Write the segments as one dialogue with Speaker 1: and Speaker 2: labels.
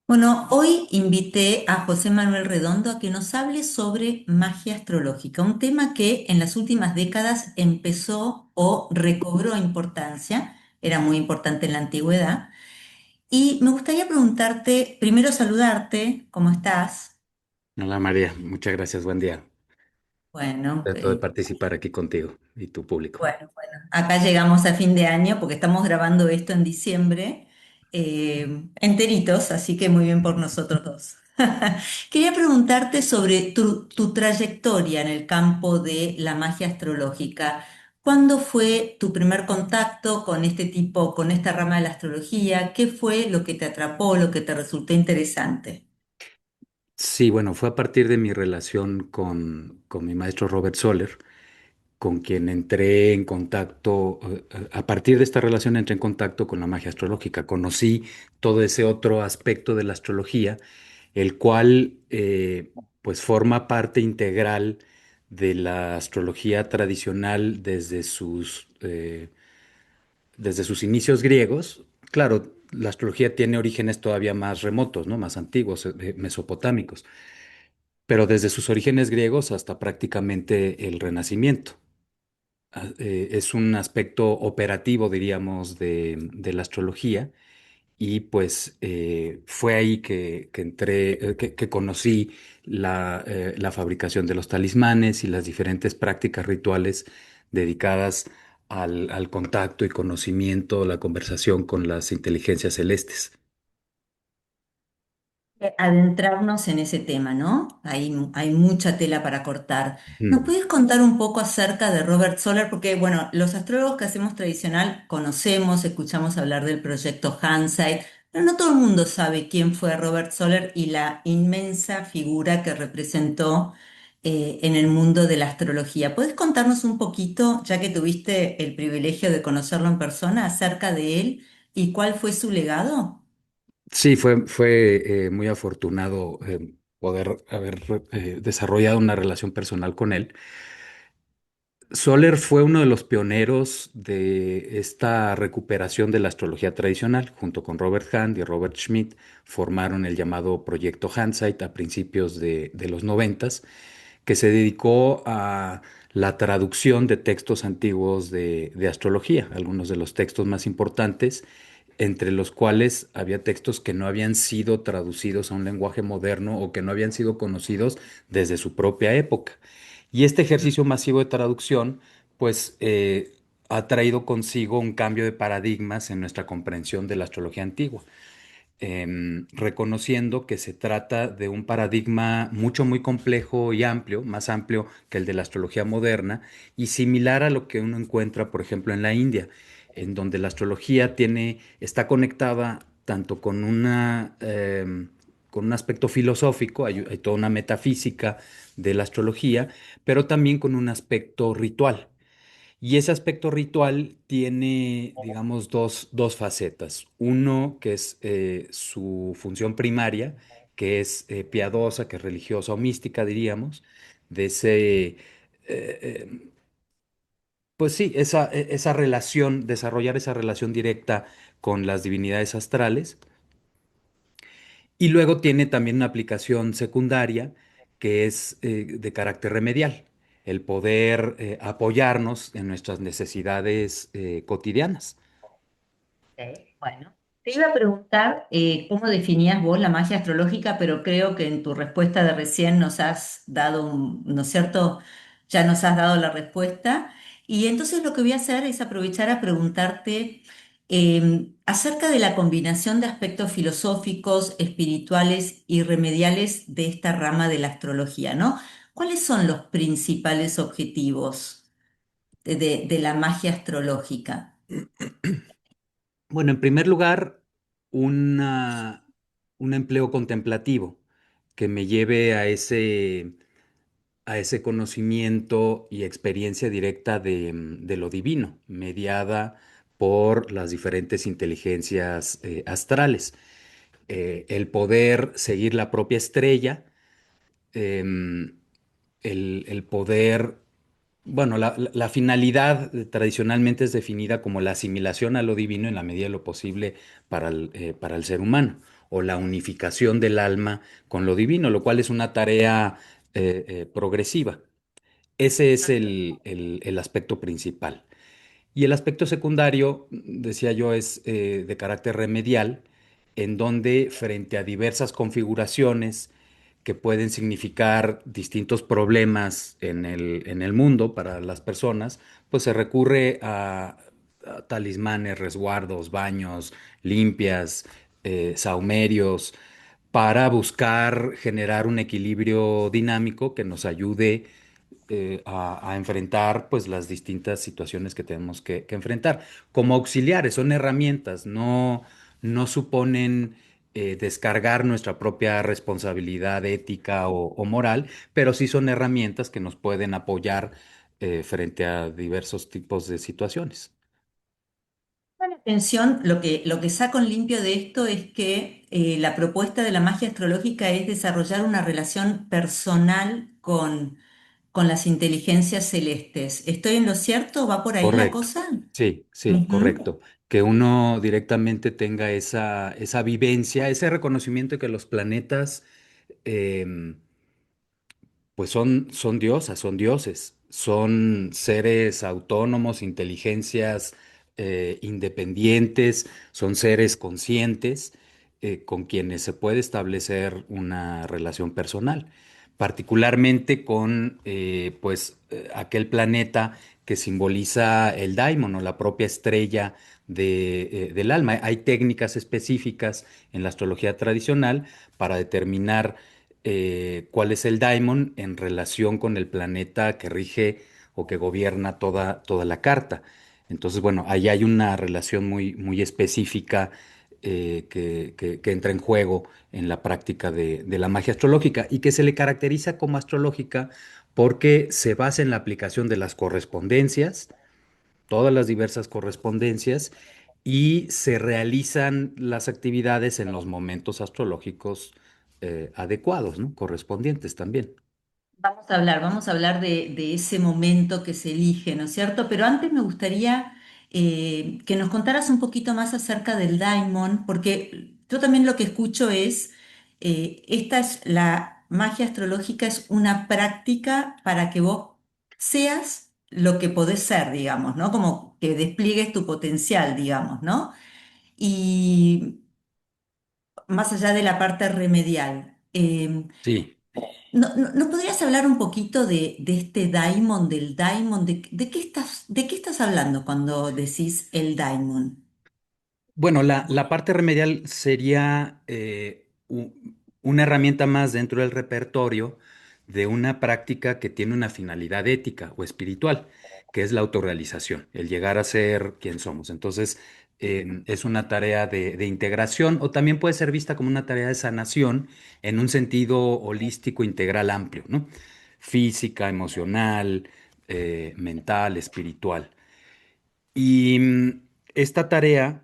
Speaker 1: Bueno, hoy invité a José Manuel Redondo a que nos hable sobre magia astrológica, un tema que en las últimas décadas empezó o recobró importancia, era muy importante en la antigüedad. Y me gustaría preguntarte, primero saludarte, ¿cómo estás?
Speaker 2: Hola María, muchas gracias, buen día.
Speaker 1: Bueno,
Speaker 2: Trato de participar aquí contigo y tu público.
Speaker 1: bueno, acá llegamos a fin de año porque estamos grabando esto en diciembre, enteritos, así que muy bien por nosotros dos. Quería preguntarte sobre tu trayectoria en el campo de la magia astrológica. ¿Cuándo fue tu primer contacto con este tipo, con esta rama de la astrología? ¿Qué fue lo que te atrapó, lo que te resultó interesante?
Speaker 2: Sí, bueno, fue a partir de mi relación con mi maestro Robert Soler, con quien entré en contacto, a partir de esta relación entré en contacto con la magia astrológica. Conocí todo ese otro aspecto de la astrología, el cual pues forma parte integral de la astrología tradicional desde sus inicios griegos. Claro, la astrología tiene orígenes todavía más remotos, ¿no? Más antiguos, mesopotámicos, pero desde sus orígenes griegos hasta prácticamente el Renacimiento. Es un aspecto operativo, diríamos, de la astrología y pues fue ahí que entré, que conocí la fabricación de los talismanes y las diferentes prácticas rituales dedicadas al contacto y conocimiento, la conversación con las inteligencias celestes.
Speaker 1: Adentrarnos en ese tema, ¿no? Hay mucha tela para cortar. ¿Nos
Speaker 2: Mm.
Speaker 1: puedes contar un poco acerca de Robert Soler? Porque, bueno, los astrólogos que hacemos tradicional conocemos, escuchamos hablar del proyecto Hansight, pero no todo el mundo sabe quién fue Robert Soler y la inmensa figura que representó en el mundo de la astrología. ¿Puedes contarnos un poquito, ya que tuviste el privilegio de conocerlo en persona, acerca de él y cuál fue su legado?
Speaker 2: Sí, fue muy afortunado poder haber desarrollado una relación personal con él. Soler fue uno de los pioneros de esta recuperación de la astrología tradicional. Junto con Robert Hand y Robert Schmidt formaron el llamado Proyecto Hansight a principios de los noventas, que se dedicó a la traducción de textos antiguos de astrología, algunos de los textos más importantes, entre los cuales había textos que no habían sido traducidos a un lenguaje moderno o que no habían sido conocidos desde su propia época. Y este ejercicio masivo de traducción, pues, ha traído consigo un cambio de paradigmas en nuestra comprensión de la astrología antigua, reconociendo que se trata de un paradigma mucho, muy complejo y amplio, más amplio que el de la astrología moderna, y similar a lo que uno encuentra, por ejemplo, en la India, en donde la astrología está conectada tanto con un aspecto filosófico, hay toda una metafísica de la astrología, pero también con un aspecto ritual. Y ese aspecto ritual tiene, digamos, dos facetas. Uno, que es su función primaria, que es piadosa, que es religiosa o mística, diríamos, de eh, pues sí, esa relación, desarrollar esa relación directa con las divinidades astrales. Y luego tiene también una aplicación secundaria que es de carácter remedial, el poder apoyarnos en nuestras necesidades cotidianas.
Speaker 1: Ok, bueno, te iba a preguntar cómo definías vos la magia astrológica, pero creo que en tu respuesta de recién nos has dado ¿no es cierto? Ya nos has dado la respuesta. Y entonces lo que voy a hacer es aprovechar a preguntarte acerca de la combinación de aspectos filosóficos, espirituales y remediales de esta rama de la astrología, ¿no? ¿Cuáles son los principales objetivos de la magia astrológica?
Speaker 2: Bueno, en primer lugar, una- un empleo contemplativo que me lleve a ese conocimiento y experiencia directa de lo divino, mediada por las diferentes inteligencias astrales. El poder seguir la propia estrella, em, el poder Bueno, la finalidad tradicionalmente es definida como la asimilación a lo divino en la medida de lo posible para el ser humano, o la unificación del alma con lo divino, lo cual es una tarea progresiva. Ese es el aspecto principal. Y el aspecto secundario, decía yo, es de carácter remedial, en donde frente a diversas configuraciones que pueden significar distintos problemas en el mundo para las personas, pues se recurre a talismanes, resguardos, baños, limpias, saumerios, para buscar generar un equilibrio dinámico que nos ayude a enfrentar pues las distintas situaciones que tenemos que enfrentar. Como auxiliares, son herramientas, no suponen descargar nuestra propia responsabilidad ética o moral, pero sí son herramientas que nos pueden apoyar frente a diversos tipos de situaciones.
Speaker 1: La atención, lo que saco en limpio de esto es que la propuesta de la magia astrológica es desarrollar una relación personal con las inteligencias celestes. ¿Estoy en lo cierto? ¿Va por ahí la
Speaker 2: Correcto.
Speaker 1: cosa?
Speaker 2: Sí, sí,
Speaker 1: Ujú.
Speaker 2: correcto. Que uno directamente tenga esa vivencia, ese reconocimiento de que los planetas em, pues son diosas, son dioses, son seres autónomos, inteligencias independientes, son seres conscientes con quienes se puede establecer una relación personal, particularmente con aquel planeta que simboliza el daimon o la propia estrella del alma. Hay técnicas específicas en la astrología tradicional para determinar cuál es el daimon en relación con el planeta que rige o que gobierna toda la carta. Entonces, bueno, ahí hay una relación muy específica que entra en juego en la práctica de la magia astrológica y que se le caracteriza como astrológica porque se basa en la aplicación de las correspondencias, todas las diversas correspondencias, y se realizan las actividades en los momentos astrológicos adecuados, ¿no? Correspondientes también.
Speaker 1: Vamos a hablar de ese momento que se elige, ¿no es cierto? Pero antes me gustaría que nos contaras un poquito más acerca del Daimon, porque yo también lo que escucho es, esta es la magia astrológica, es una práctica para que vos seas lo que podés ser, digamos, ¿no? Como que despliegues tu potencial, digamos, ¿no? Y más allá de la parte remedial.
Speaker 2: Sí.
Speaker 1: ¿No podrías hablar un poquito de este daimon, del daimon? De qué estás hablando cuando decís el daimon?
Speaker 2: Bueno, la parte remedial sería una herramienta más dentro del repertorio de una práctica que tiene una finalidad ética o espiritual, que es la autorrealización, el llegar a ser quien somos. Entonces, es una tarea de integración o también puede ser vista como una tarea de sanación en un sentido holístico, integral, amplio, ¿no? Física, emocional, mental, espiritual. Y esta tarea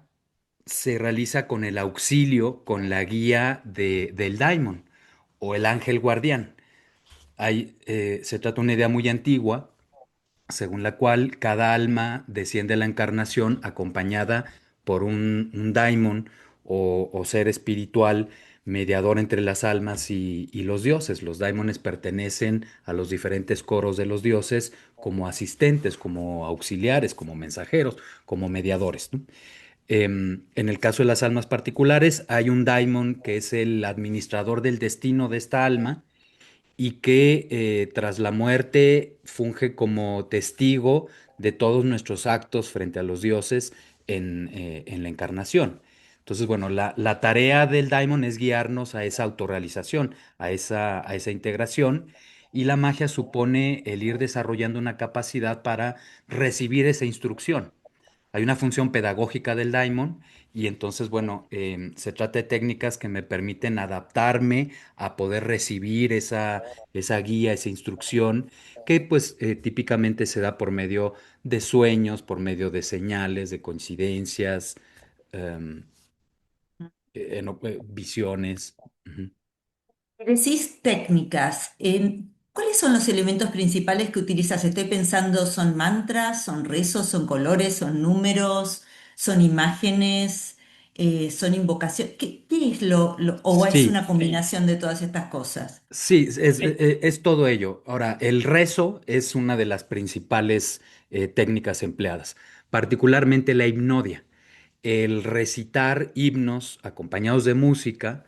Speaker 2: se realiza con el auxilio, con la guía del daimon o el ángel guardián. Se trata de una idea muy antigua, según la cual cada alma desciende a la encarnación acompañada por un daimon o ser espiritual mediador entre las almas y los dioses. Los daimones pertenecen a los diferentes coros de los dioses como asistentes, como auxiliares, como mensajeros, como mediadores, ¿no? En el caso de las almas particulares, hay un daimon que es el administrador del destino de esta alma y que tras la muerte funge como testigo de todos nuestros actos frente a los dioses en la encarnación. Entonces, bueno, la tarea del daimon es guiarnos a esa autorrealización, a esa integración, y la magia supone el ir desarrollando una capacidad para recibir esa instrucción. Hay una función pedagógica del daimon y entonces, bueno, se trata de técnicas que me permiten adaptarme a poder recibir esa guía, esa instrucción, que pues típicamente se da por medio de sueños, por medio de señales, de coincidencias, em, visiones. Ujú.
Speaker 1: Decís técnicas. ¿Cuáles son los elementos principales que utilizas? Estoy pensando, ¿son mantras, son rezos, son colores, son números, son imágenes, son invocaciones? ¿Qué es o es
Speaker 2: Sí,
Speaker 1: una combinación de todas estas cosas?
Speaker 2: sí, es todo ello. Ahora, el rezo es una de las principales técnicas empleadas, particularmente la hipnodia. El recitar himnos acompañados de música,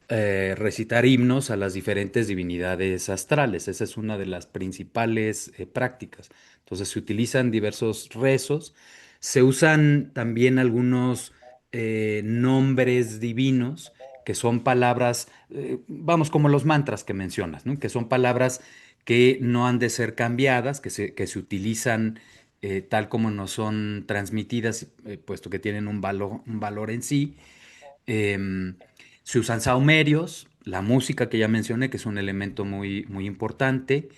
Speaker 2: recitar himnos a las diferentes divinidades astrales. Esa es una de las principales prácticas. Entonces se utilizan diversos rezos, se usan también algunos nombres divinos, que son palabras, vamos, como los mantras que mencionas, ¿no? Que son palabras que no han de ser cambiadas, que se utilizan tal como nos son transmitidas, puesto que tienen un valor en sí. Em, Se usan saumerios, la música que ya mencioné, que es un elemento muy, muy importante,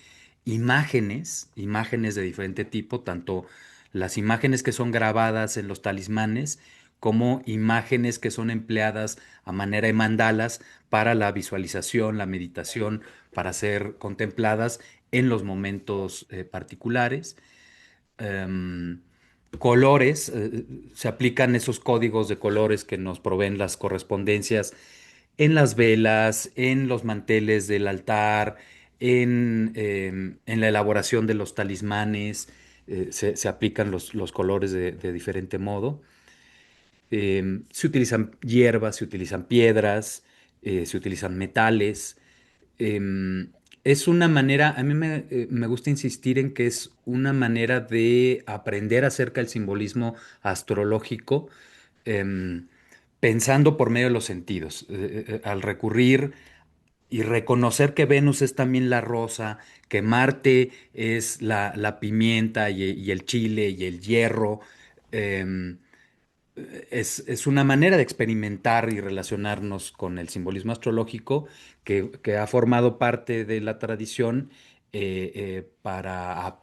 Speaker 2: imágenes de diferente tipo, tanto las imágenes que son grabadas en los talismanes, como imágenes que son empleadas a manera de mandalas para la visualización, la meditación, para ser contempladas en los momentos particulares. em, Colores, se aplican esos códigos de colores que nos proveen las correspondencias en las velas, en los manteles del altar, en la elaboración de los talismanes, se aplican los colores de diferente modo. Se utilizan hierbas, se utilizan piedras, se utilizan metales. Em, es una manera, a mí me gusta insistir en que es una manera de aprender acerca del simbolismo astrológico, em, pensando por medio de los sentidos, al recurrir y reconocer que Venus es también la rosa, que Marte es la pimienta y el chile y el hierro. em, es una manera de experimentar y relacionarnos con el simbolismo astrológico que ha formado parte de la tradición para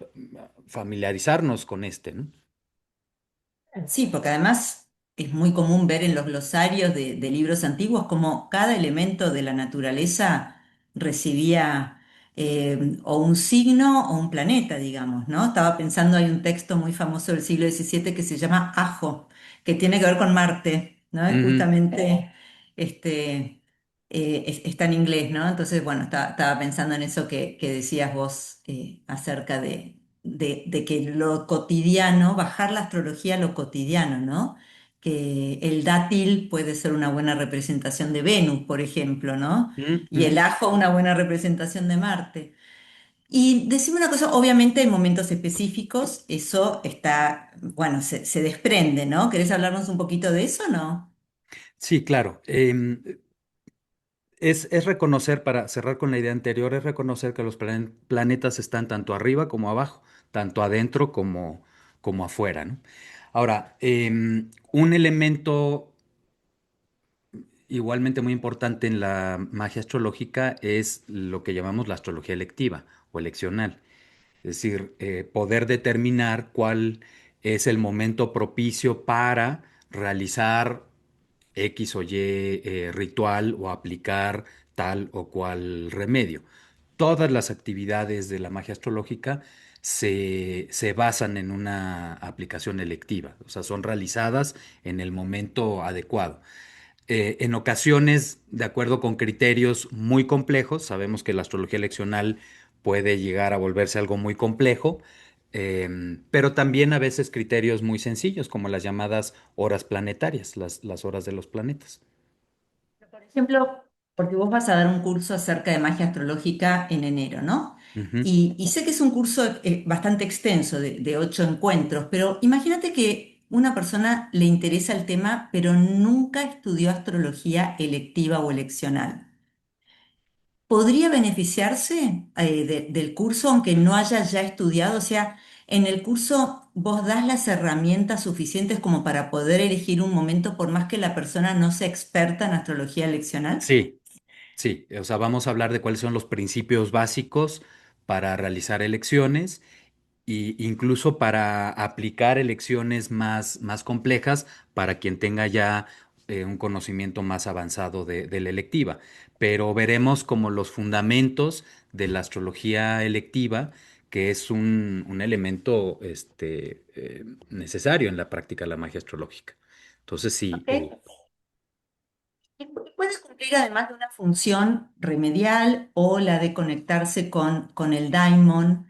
Speaker 2: familiarizarnos con este, ¿no?
Speaker 1: Sí, porque además es muy común ver en los glosarios de libros antiguos cómo cada elemento de la naturaleza recibía o un signo o un planeta, digamos, ¿no? Estaba pensando, hay un texto muy famoso del siglo XVII que se llama Ajo, que tiene que ver con Marte, ¿no? Y
Speaker 2: Ujú.
Speaker 1: justamente este, está en inglés, ¿no? Entonces, bueno, estaba pensando en eso que decías vos acerca de que lo cotidiano, bajar la astrología a lo cotidiano, ¿no? Que el dátil puede ser una buena representación de Venus, por ejemplo, ¿no?
Speaker 2: Mm,
Speaker 1: Y el
Speaker 2: ujú.
Speaker 1: ajo una buena representación de Marte. Y decime una cosa, obviamente en momentos específicos eso está, bueno, se desprende, ¿no? ¿Querés hablarnos un poquito de eso, no?
Speaker 2: Sí, claro. Es reconocer, para cerrar con la idea anterior, es reconocer que los planetas están tanto arriba como abajo, tanto adentro como afuera, ¿no? Ahora, un elemento igualmente muy importante en la magia astrológica es lo que llamamos la astrología electiva o eleccional. Es decir, poder determinar cuál es el momento propicio para realizar X o Y ritual o aplicar tal o cual remedio. Todas las actividades de la magia astrológica se basan en una aplicación electiva, o sea, son realizadas en el momento adecuado. En ocasiones, de acuerdo con criterios muy complejos, sabemos que la astrología eleccional puede llegar a volverse algo muy complejo, pero también a veces criterios muy sencillos, como las llamadas horas planetarias, las horas de los planetas.
Speaker 1: Por ejemplo, porque vos vas a dar un curso acerca de magia astrológica en enero, ¿no?
Speaker 2: Ujú.
Speaker 1: Y sé que es un curso bastante extenso, de 8 encuentros, pero imagínate que una persona le interesa el tema, pero nunca estudió astrología electiva o eleccional. ¿Podría beneficiarse del curso aunque no haya ya estudiado? O sea, en el curso vos das las herramientas suficientes como para poder elegir un momento por más que la persona no sea experta en astrología eleccional.
Speaker 2: Sí, sí, o sea, vamos a hablar de cuáles son los principios básicos para realizar elecciones e incluso para aplicar elecciones más complejas para quien tenga ya un conocimiento más avanzado de la electiva, pero veremos como los fundamentos de la astrología electiva, que es un elemento necesario en la práctica de la magia astrológica. Entonces, sí,
Speaker 1: ¿Ok? Y puede cumplir además de una función remedial o la de conectarse con el daimon,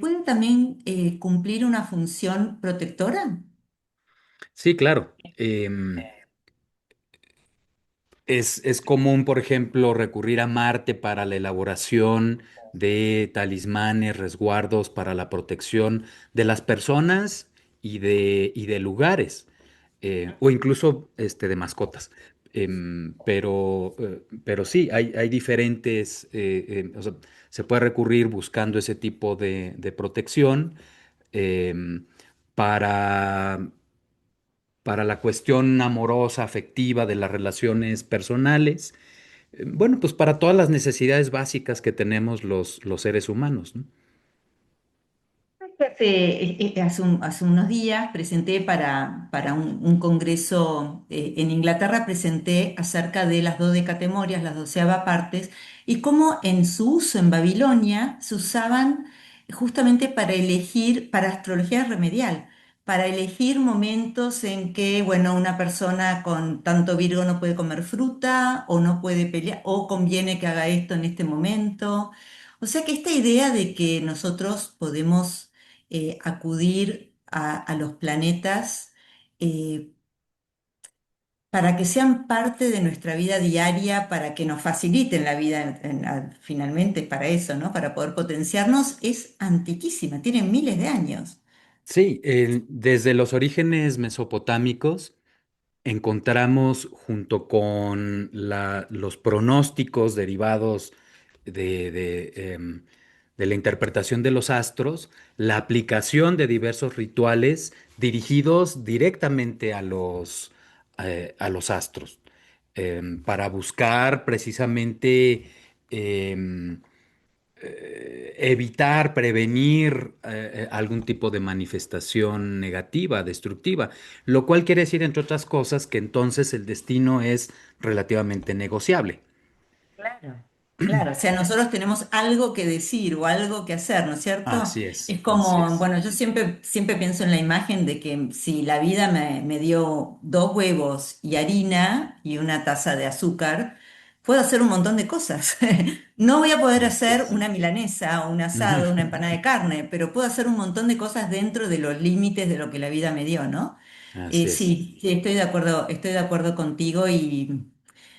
Speaker 1: puede también cumplir una función protectora.
Speaker 2: sí, claro. Es común, por ejemplo, recurrir a Marte para la elaboración de talismanes, resguardos para la protección de las personas y de lugares, o incluso de mascotas. Pero sí, hay diferentes, o sea, se puede recurrir buscando ese tipo de protección em, para para la cuestión amorosa, afectiva de las relaciones personales. Bueno, pues para todas las necesidades básicas que tenemos los seres humanos, ¿no?
Speaker 1: Hace unos días presenté para un congreso en Inglaterra, presenté acerca de las dodecatemorias, las doceava partes, y cómo en su uso en Babilonia se usaban justamente para elegir, para astrología remedial, para elegir momentos en que, bueno, una persona con tanto Virgo no puede comer fruta o no puede pelear, o conviene que haga esto en este momento. O sea que esta idea de que nosotros podemos acudir a los planetas eh, para que sean parte de nuestra vida diaria, para que nos faciliten la vida finalmente para eso, ¿no? Para poder potenciarnos, es antiquísima, tiene miles de años.
Speaker 2: Sí, desde los orígenes mesopotámicos encontramos junto con los pronósticos derivados de la interpretación de los astros, la aplicación de diversos rituales dirigidos directamente a los astros, para buscar precisamente em, evitar, prevenir algún tipo de manifestación negativa, destructiva, lo cual quiere decir, entre otras cosas, que entonces el destino es relativamente negociable.
Speaker 1: Claro. Claro, o sea, nosotros tenemos algo que decir o algo que hacer, ¿no es cierto?
Speaker 2: Así es,
Speaker 1: Es
Speaker 2: así
Speaker 1: como,
Speaker 2: es.
Speaker 1: bueno, yo siempre pienso en la imagen de que si la vida me dio dos huevos y harina y una taza de azúcar, puedo hacer un montón de cosas. No voy a poder
Speaker 2: Así
Speaker 1: hacer
Speaker 2: es.
Speaker 1: una milanesa o un
Speaker 2: Ujú.
Speaker 1: asado, una empanada de carne, pero puedo hacer un montón de cosas dentro de los límites de lo que la vida me dio, ¿no?
Speaker 2: Así es.
Speaker 1: Sí, sí, estoy de acuerdo contigo y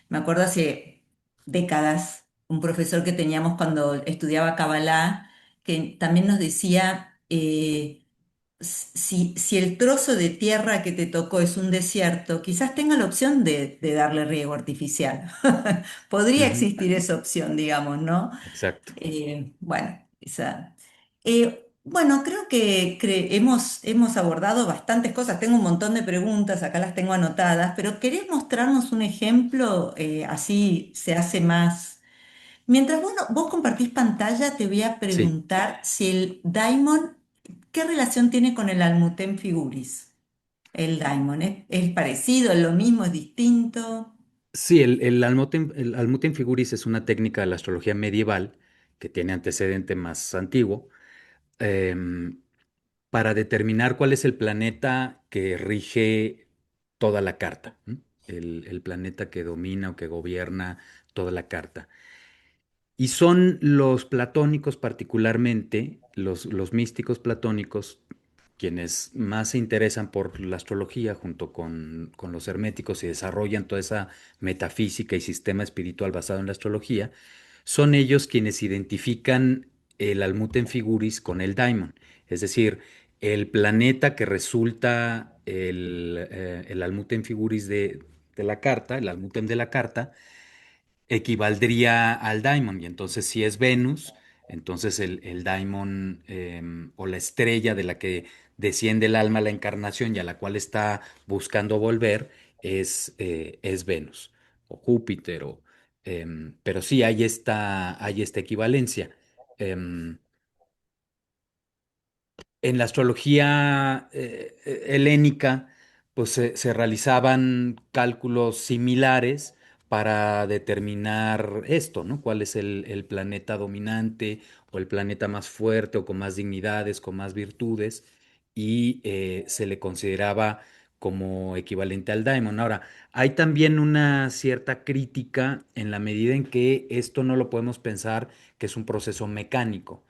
Speaker 1: me acuerdo hace décadas un profesor que teníamos cuando estudiaba Kabbalah, que también nos decía, si el trozo de tierra que te tocó es un desierto, quizás tenga la opción de darle riego artificial. Podría
Speaker 2: Ujú.
Speaker 1: existir esa opción, digamos, ¿no?
Speaker 2: Exacto.
Speaker 1: Bueno, bueno, creo que hemos abordado bastantes cosas. Tengo un montón de preguntas, acá las tengo anotadas, pero ¿querés mostrarnos un ejemplo? Así se hace más. Mientras vos compartís pantalla, te voy a
Speaker 2: Sí.
Speaker 1: preguntar si el Daimon, ¿qué relación tiene con el Almuten Figuris? El Daimon, ¿es parecido, es lo mismo, es distinto?
Speaker 2: Sí, el Almutem Figuris es una técnica de la astrología medieval que tiene antecedente más antiguo, em, para determinar cuál es el planeta que rige toda la carta, ¿no? El planeta que domina o que gobierna toda la carta. Y son los platónicos particularmente, los místicos platónicos, quienes más se interesan por la astrología junto con los herméticos y desarrollan toda esa metafísica y sistema espiritual basado en la astrología, son ellos quienes identifican el Almuten Figuris con el Daimon, es decir, el planeta que resulta el Almuten Figuris de la carta, el Almutem de la carta, equivaldría al Daimon. Y entonces, si es Venus, entonces el Daimon, o la estrella de la que desciende el alma a la encarnación y a la cual está buscando volver, es Venus o Júpiter. Pero sí, hay esta equivalencia. Em, en la astrología helénica, pues se realizaban cálculos similares para determinar esto, ¿no? ¿Cuál es el planeta dominante o el planeta más fuerte o con más dignidades, con más virtudes? Y se le consideraba como equivalente al Daimon. Ahora, hay también una cierta crítica en la medida en que esto no lo podemos pensar que es un proceso mecánico,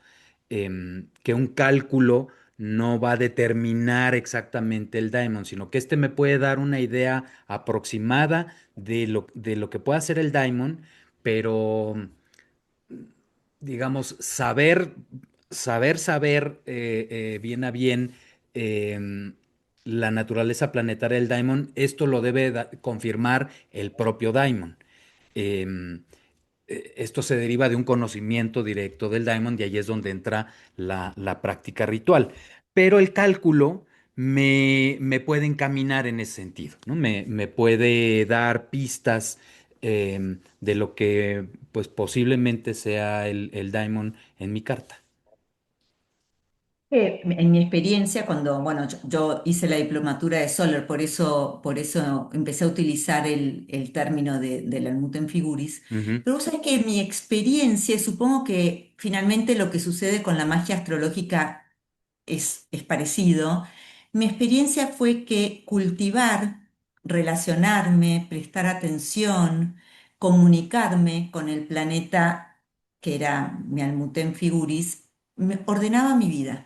Speaker 2: que un cálculo no va a determinar exactamente el daimon, sino que este me puede dar una idea aproximada de lo que puede hacer el daimon, pero digamos, saber bien a bien la naturaleza planetaria del daimon, esto lo debe confirmar el propio daimon. Em, Esto se deriva de un conocimiento directo del diamond y ahí es donde entra la práctica ritual. Pero el cálculo me puede encaminar en ese sentido, ¿no? Me puede dar pistas de lo que pues posiblemente sea el diamond en mi carta.
Speaker 1: En mi experiencia, cuando, bueno, yo hice la diplomatura de Soler, por eso empecé a utilizar el término del Almutem Figuris,
Speaker 2: Ujú,
Speaker 1: pero vos sabés que en mi experiencia, supongo que finalmente lo que sucede con la magia astrológica es parecido. Mi experiencia fue que cultivar, relacionarme, prestar atención, comunicarme con el planeta que era mi Almutem Figuris, me ordenaba mi vida.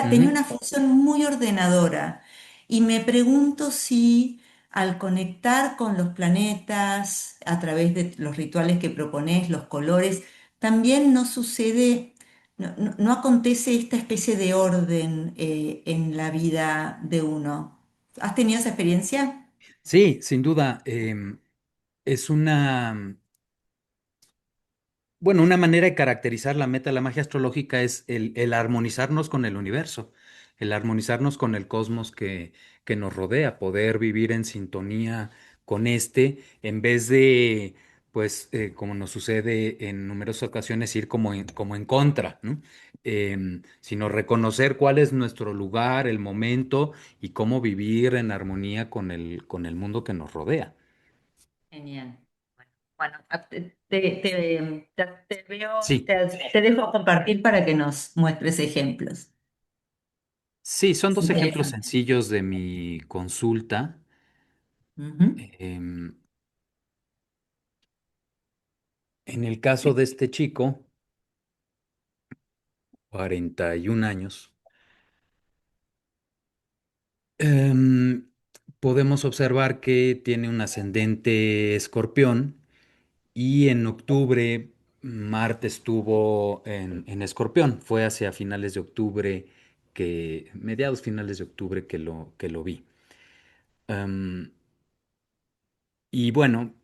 Speaker 1: Tenía
Speaker 2: ujú.
Speaker 1: una función muy ordenadora y me pregunto si al conectar con los planetas a través de los rituales que propones, los colores, también no sucede, no acontece esta especie de orden en la vida de uno. ¿Has tenido esa experiencia?
Speaker 2: Sí, sin duda, es una. Bueno, una manera de caracterizar la meta de la magia astrológica es el armonizarnos con el universo, el armonizarnos con el cosmos que nos rodea, poder vivir en sintonía con este, en vez de, pues, como nos sucede en numerosas ocasiones, ir como en contra, ¿no? Sino reconocer cuál es nuestro lugar, el momento y cómo vivir en armonía con el mundo que nos rodea.
Speaker 1: Genial. Bueno, te veo,
Speaker 2: Sí,
Speaker 1: te dejo compartir para que nos muestres ejemplos.
Speaker 2: sí, son
Speaker 1: Es
Speaker 2: dos ejemplos
Speaker 1: interesante.
Speaker 2: sencillos de mi consulta.
Speaker 1: Ujú.
Speaker 2: Em, en el caso de este chico, 41 años, em, podemos observar que tiene un ascendente escorpión y en octubre Marte estuvo en escorpión. Fue hacia finales de octubre mediados finales de octubre que lo vi. Em, y bueno,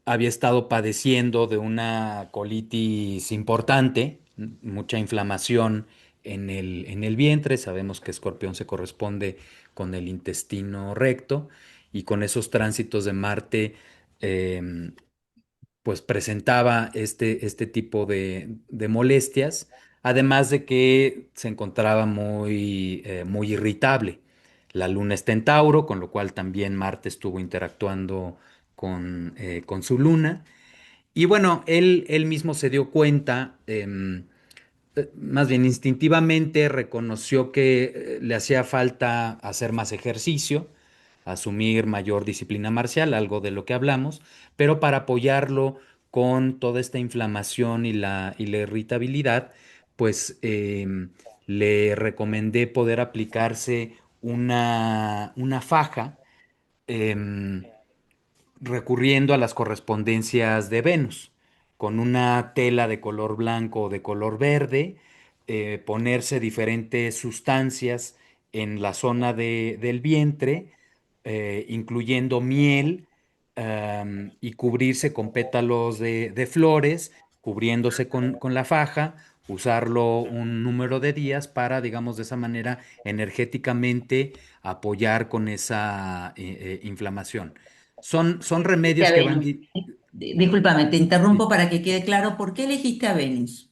Speaker 2: había estado padeciendo de una colitis importante, mucha inflamación en el vientre. Sabemos que escorpión se corresponde con el intestino recto y con esos tránsitos de Marte, em, pues presentaba este tipo de molestias, además de que se encontraba muy irritable. La luna está en Tauro, con lo cual también Marte estuvo interactuando con su luna. Y bueno, él mismo se dio cuenta, más bien instintivamente reconoció que le hacía falta hacer más ejercicio, asumir mayor disciplina marcial, algo de lo que hablamos, pero para apoyarlo con toda esta inflamación y la irritabilidad, pues le recomendé poder aplicarse una faja. em, Recurriendo a las correspondencias de Venus, con una tela de color blanco o de color verde, ponerse diferentes sustancias en la zona del vientre, incluyendo miel, y cubrirse con pétalos de flores, cubriéndose con la faja, usarlo un número de días para, digamos, de esa manera energéticamente apoyar con esa inflamación. Son
Speaker 1: Elegiste
Speaker 2: remedios
Speaker 1: a
Speaker 2: que van.
Speaker 1: Venus. Discúlpame, te
Speaker 2: Sí.
Speaker 1: interrumpo para que quede claro por qué elegiste a Venus.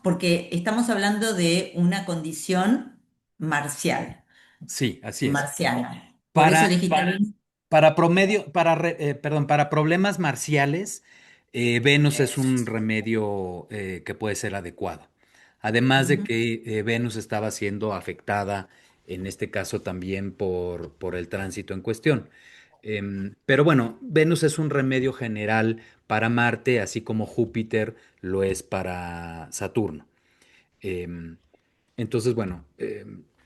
Speaker 1: Porque estamos hablando de una condición marcial.
Speaker 2: Sí, así es.
Speaker 1: marciana. Por eso
Speaker 2: Para,
Speaker 1: elegiste Venus.
Speaker 2: para promedio, perdón, para problemas marciales, Venus es un remedio que puede ser adecuado. Además de
Speaker 1: Ujú.
Speaker 2: que Venus estaba siendo afectada, en este caso también por el tránsito en cuestión. Pero bueno, Venus es un remedio general para Marte, así como Júpiter lo es para Saturno. Em, entonces, bueno,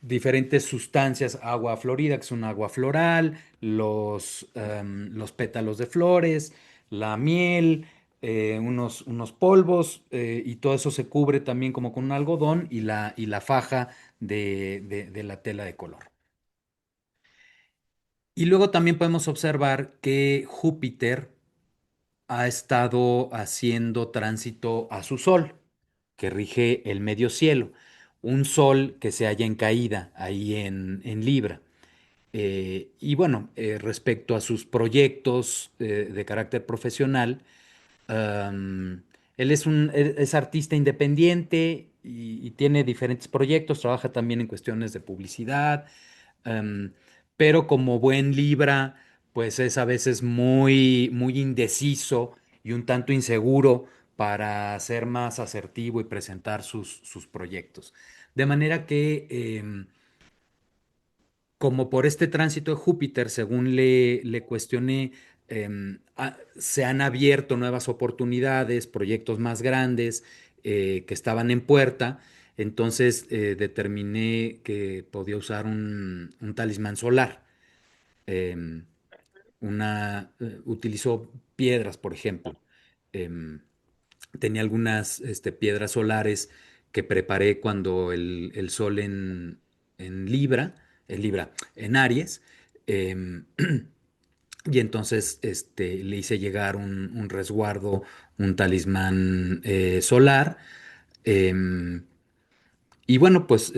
Speaker 2: diferentes sustancias, agua florida, que es un agua floral, los pétalos de flores, la miel, unos polvos, y todo eso se cubre también como con un algodón y la faja de la tela de color. Y luego también podemos observar que Júpiter ha estado haciendo tránsito a su Sol, que rige el medio cielo, un Sol que se halla en caída ahí en Libra. Y bueno, respecto a sus proyectos de carácter profesional, Am, él es artista independiente y tiene diferentes proyectos, trabaja también en cuestiones de publicidad, am, pero como buen Libra, pues es a veces muy, muy indeciso y un tanto inseguro para ser más asertivo y presentar sus proyectos. De manera que como por este tránsito de Júpiter, según le cuestioné, se han abierto nuevas oportunidades, proyectos más grandes que estaban en puerta. Entonces determiné que podía usar un talismán solar. Em, Utilizó piedras, por ejemplo. Em, Tenía algunas piedras solares que preparé cuando el sol en Aries, em, y entonces le hice llegar un resguardo, un talismán solar. em, y bueno, pues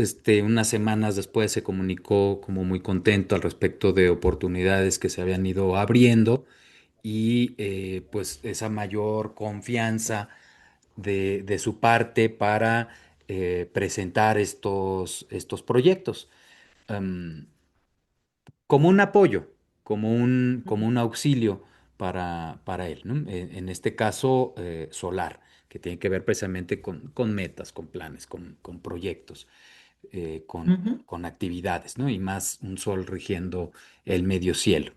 Speaker 2: unas semanas después se comunicó como muy contento al respecto de oportunidades que se habían ido abriendo y pues esa mayor confianza de su parte para presentar estos proyectos. Am, Como un apoyo, como un auxilio para él, ¿no? En este caso, solar, que tiene que ver precisamente con metas, con planes, con proyectos,
Speaker 1: Ujú.
Speaker 2: con actividades, ¿no? Y más un sol rigiendo el medio cielo.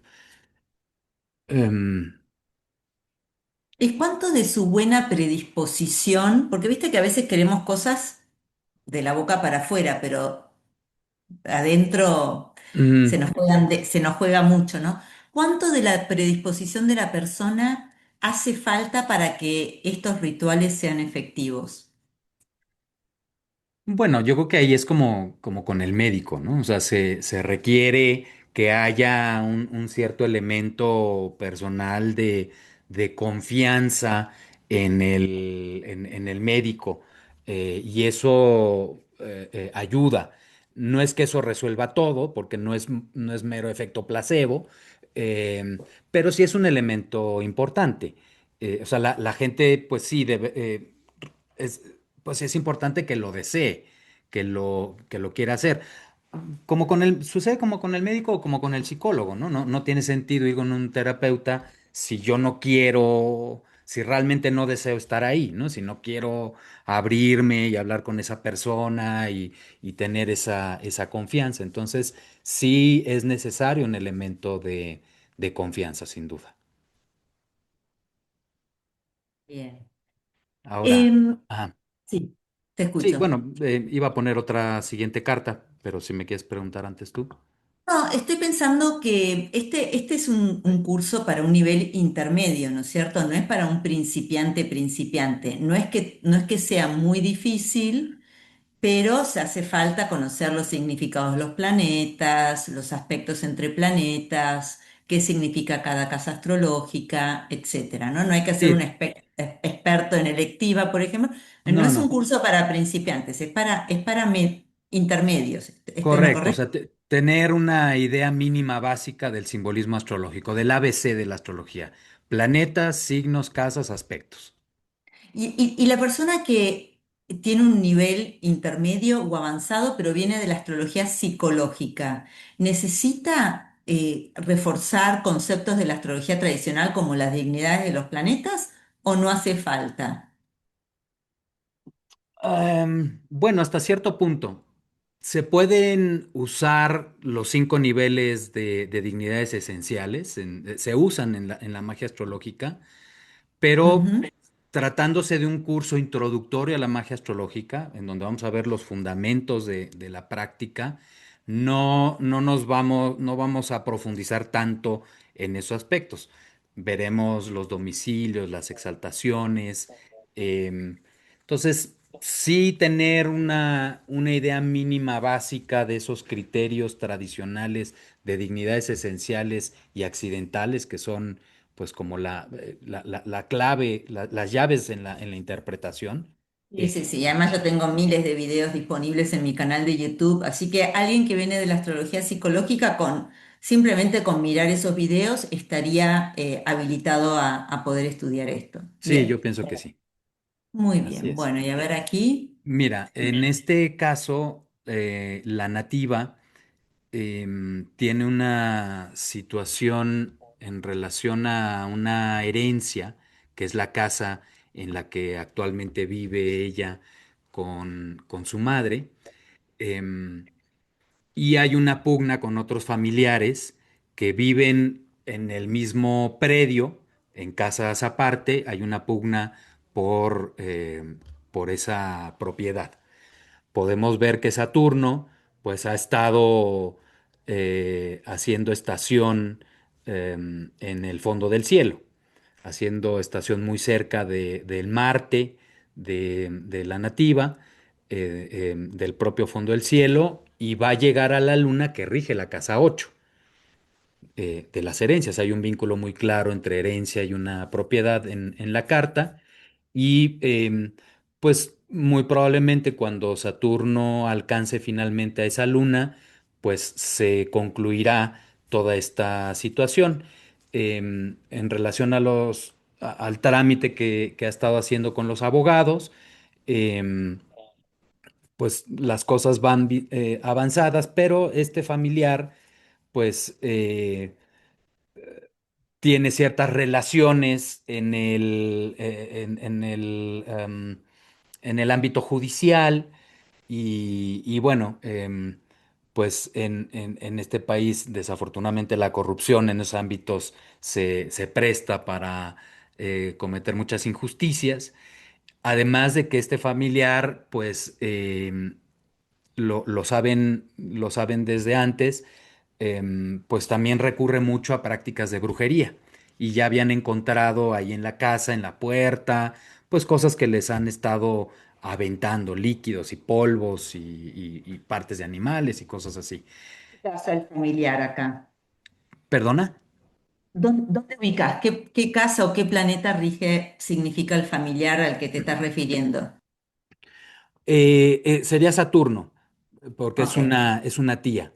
Speaker 2: Em,
Speaker 1: ¿Es cuánto de su buena predisposición? Porque viste que a veces queremos cosas de la boca para afuera, pero adentro
Speaker 2: mm,
Speaker 1: se nos juega mucho, ¿no? ¿Cuánto de la predisposición de la persona hace falta para que estos rituales sean efectivos?
Speaker 2: Bueno, yo creo que ahí es como con el médico, ¿no? O sea, se requiere que haya un cierto elemento personal de confianza en el médico, y eso ayuda. No es que eso resuelva todo, porque no es mero efecto placebo, eh, pero sí es un elemento importante. O sea, la gente, pues sí, es, pues es importante que lo desee, que lo quiera hacer. Sucede como con el médico o como con el psicólogo, ¿no? No tiene sentido ir con un terapeuta si yo no quiero, si realmente no deseo estar ahí, ¿no? Si no quiero abrirme y hablar con esa persona y tener esa confianza. Entonces, sí es necesario un elemento de confianza, sin duda.
Speaker 1: Bien.
Speaker 2: Ahora,
Speaker 1: Em,
Speaker 2: ajá.
Speaker 1: sí, te
Speaker 2: Sí,
Speaker 1: escucho.
Speaker 2: bueno, iba a poner otra siguiente carta, pero si me quieres preguntar antes tú.
Speaker 1: No, estoy pensando que este es un curso para un nivel intermedio, ¿no es cierto? No es para un principiante principiante. No es que sea muy difícil, pero se hace falta conocer los significados de los planetas, los aspectos entre planetas, qué significa cada casa astrológica, etcétera, ¿no? No hay que ser un
Speaker 2: Sí,
Speaker 1: experto en electiva, por ejemplo. No
Speaker 2: no,
Speaker 1: es un
Speaker 2: no,
Speaker 1: curso para principiantes, es para intermedios. ¿Estoy en lo
Speaker 2: correcto. O
Speaker 1: correcto?
Speaker 2: sea, tener una idea mínima básica del simbolismo astrológico, del ABC de la astrología. Planetas, signos, casas, aspectos.
Speaker 1: Y la persona tiene un nivel intermedio o avanzado, pero viene de la astrología psicológica. ¿Necesita reforzar conceptos de la astrología tradicional como las dignidades de los planetas o no hace falta?
Speaker 2: Bueno, hasta cierto punto. Se pueden usar los 5 niveles de dignidades esenciales, se usan en la magia astrológica, pero
Speaker 1: Ujú.
Speaker 2: tratándose de un curso introductorio a la magia astrológica, en donde vamos a ver los fundamentos de la práctica, no vamos a profundizar tanto en esos aspectos. Veremos los domicilios, las exaltaciones. Entonces, sí tener una idea mínima básica de esos criterios tradicionales de dignidades esenciales y accidentales, que son pues como la clave, las llaves en la interpretación.
Speaker 1: Sí, sí, sí. Además yo tengo miles de videos disponibles en mi canal de YouTube, así que alguien que viene de la astrología psicológica con simplemente con mirar esos videos estaría habilitado a poder estudiar esto.
Speaker 2: Sí, yo
Speaker 1: Bien,
Speaker 2: pienso que sí,
Speaker 1: muy
Speaker 2: así
Speaker 1: bien.
Speaker 2: es.
Speaker 1: Bueno, y a ver aquí.
Speaker 2: Mira, en este caso, la nativa tiene una situación en relación a una herencia, que es la casa en la que actualmente vive ella con su madre. em, y hay una pugna con otros familiares que viven en el mismo predio, en casas aparte, hay una pugna por esa propiedad. Podemos ver que Saturno, pues ha estado haciendo estación en el fondo del cielo, haciendo estación muy cerca del Marte, de la nativa, del propio fondo del cielo, y va a llegar a la Luna que rige la casa 8 de las herencias. Hay un vínculo muy claro entre herencia y una propiedad en la carta. Y pues muy probablemente cuando Saturno alcance finalmente a esa luna, pues se concluirá toda esta situación. En relación al trámite que ha estado haciendo con los abogados, em, pues las cosas van avanzadas, pero este familiar pues tiene ciertas relaciones en el ámbito judicial y bueno, pues en este país desafortunadamente la corrupción en esos ámbitos se presta para cometer muchas injusticias. Además de que este familiar, pues lo saben desde antes, pues también recurre mucho a prácticas de brujería. Y ya habían encontrado ahí en la casa, en la puerta, pues cosas que les han estado aventando, líquidos y polvos y partes de animales y cosas así.
Speaker 1: ¿Qué casa el familiar acá?
Speaker 2: ¿Perdona?
Speaker 1: ¿Dónde ubicas? ¿Qué casa o qué planeta rige significa el familiar al que te estás refiriendo?
Speaker 2: Sería Saturno, porque
Speaker 1: Ok,
Speaker 2: es una tía.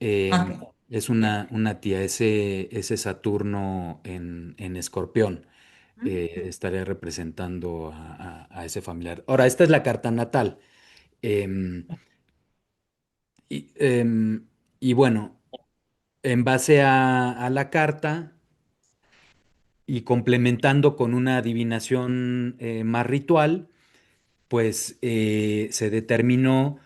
Speaker 2: Es
Speaker 1: ok.
Speaker 2: una tía, ese Saturno en Escorpión. Estaría representando a ese familiar. Ahora, esta es la carta natal. em, y, em, y bueno, en base a la carta y complementando con una adivinación más ritual, pues se determinó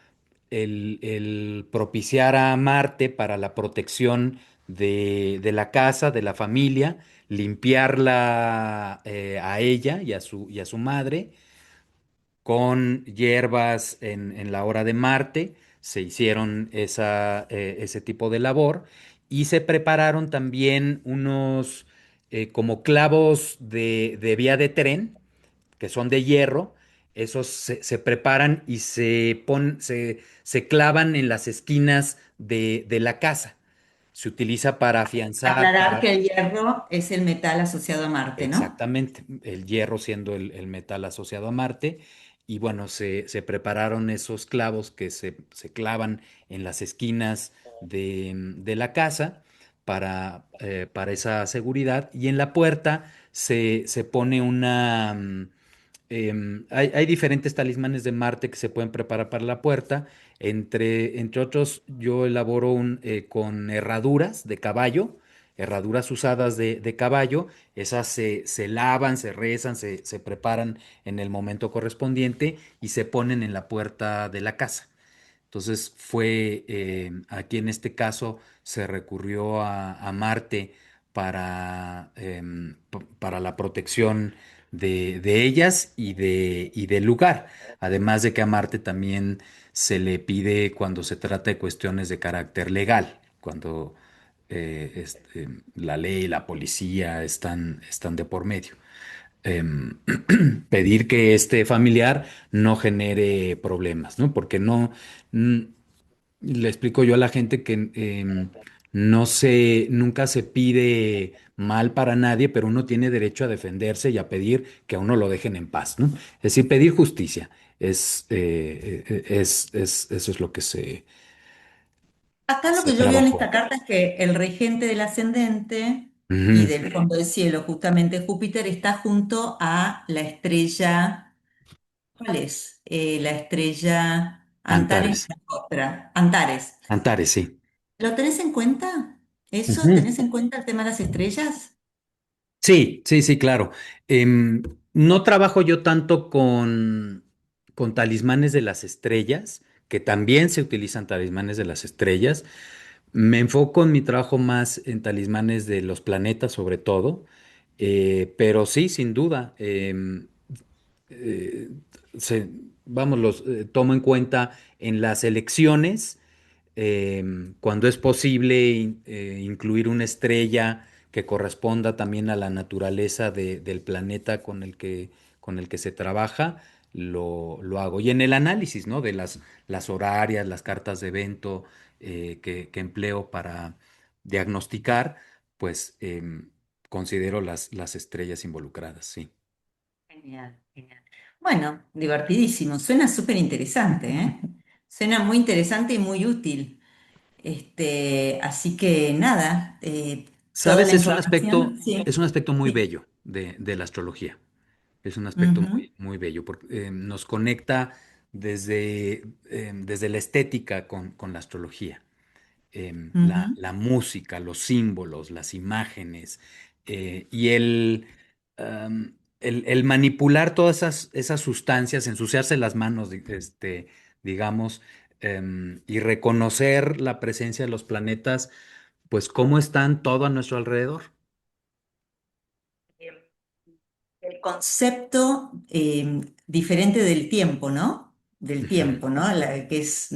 Speaker 2: el propiciar a Marte para la protección de la casa, de la familia, limpiarla a ella y a su madre con hierbas en la hora de Marte. Se hicieron ese tipo de labor y se prepararon también unos como clavos de vía de tren que son de hierro. Esos se preparan y se clavan en las esquinas de la casa. Se utiliza para afianzar,
Speaker 1: Aclarar que el hierro es el metal asociado a Marte, ¿no?
Speaker 2: exactamente, el hierro siendo el metal asociado a Marte. Y bueno, se prepararon esos clavos que se clavan en las esquinas de la casa para esa seguridad. Y en la puerta se pone Hay diferentes talismanes de Marte que se pueden preparar para la puerta. Entre otros, yo elaboro con herraduras de caballo, herraduras usadas de caballo. Esas se lavan, se rezan, se preparan en el momento correspondiente y se ponen en la puerta de la casa. Entonces aquí en este caso se recurrió a Marte para la protección de ellas y del lugar. Además de que a Marte también se le pide cuando se trata de cuestiones de carácter legal, cuando la ley, la policía están de por medio. em, Pedir que este familiar no genere problemas, ¿no? Porque mm, le explico yo a la gente que nunca se pide mal para nadie, pero uno tiene derecho a defenderse y a pedir que a uno lo dejen en paz, ¿no? Es decir, pedir justicia. Eso es lo que
Speaker 1: Acá lo
Speaker 2: se
Speaker 1: que yo veo en
Speaker 2: trabajó.
Speaker 1: esta carta es que el regente del ascendente y
Speaker 2: Ujú.
Speaker 1: del fondo del cielo, justamente Júpiter, está junto a la estrella, ¿cuál es? La estrella Antares,
Speaker 2: Antares.
Speaker 1: la otra, Antares.
Speaker 2: Antares, sí.
Speaker 1: ¿Lo tenés en cuenta? ¿Eso?
Speaker 2: Ujú.
Speaker 1: ¿Tenés en cuenta el tema de las estrellas?
Speaker 2: Sí, sí, sí, claro. No trabajo yo tanto con talismanes de las estrellas, que también se utilizan talismanes de las estrellas. Me enfoco en mi trabajo más en talismanes de los planetas, sobre todo. Pero sí, sin duda. Eh, se- Vamos, los tomo en cuenta en las elecciones cuando es posible incluir una estrella que corresponda también a la naturaleza del planeta con el que se trabaja, lo hago. Y en el análisis, ¿no? De las horarias, las cartas de evento que empleo para diagnosticar, pues considero las estrellas involucradas, sí.
Speaker 1: Genial, genial. Bueno, divertidísimo. Suena súper interesante, ¿eh? Suena muy interesante y muy útil. Así que nada, toda la
Speaker 2: ¿Sabes?
Speaker 1: información, sí.
Speaker 2: Es un aspecto muy
Speaker 1: Sí.
Speaker 2: bello de la astrología. Es un aspecto
Speaker 1: Ujú,
Speaker 2: muy bello porque nos conecta desde la estética con la astrología.
Speaker 1: ujú.
Speaker 2: La música, los símbolos, las imágenes y el manipular todas esas sustancias, ensuciarse las manos, digamos, y reconocer la presencia de los planetas, pues cómo están todo a nuestro alrededor.
Speaker 1: El concepto diferente del tiempo, ¿no? Del
Speaker 2: Ujú.
Speaker 1: tiempo, ¿no? Que es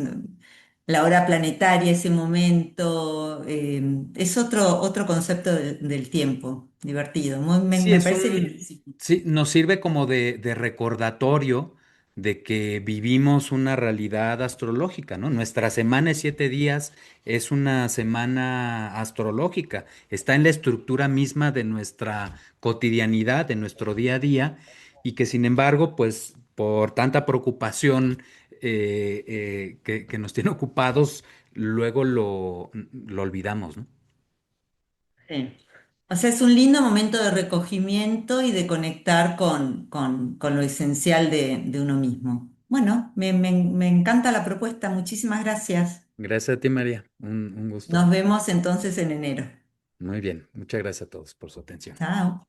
Speaker 1: la hora planetaria, ese momento, es otro concepto del tiempo, divertido.
Speaker 2: Sí,
Speaker 1: Me parece lindísimo.
Speaker 2: sí, nos sirve como de recordatorio de que vivimos una realidad astrológica, ¿no? Nuestra semana de 7 días es una semana astrológica, está en la estructura misma de nuestra cotidianidad, de nuestro día a día, y que sin embargo, pues por tanta preocupación que nos tiene ocupados, luego lo olvidamos, ¿no?
Speaker 1: Sí. O sea, es un lindo momento de recogimiento y de conectar con lo esencial de uno mismo. Bueno, me encanta la propuesta. Muchísimas gracias.
Speaker 2: Gracias a ti, María, un gusto.
Speaker 1: Nos vemos entonces en enero.
Speaker 2: Muy bien, muchas gracias a todos por su atención.
Speaker 1: Chao.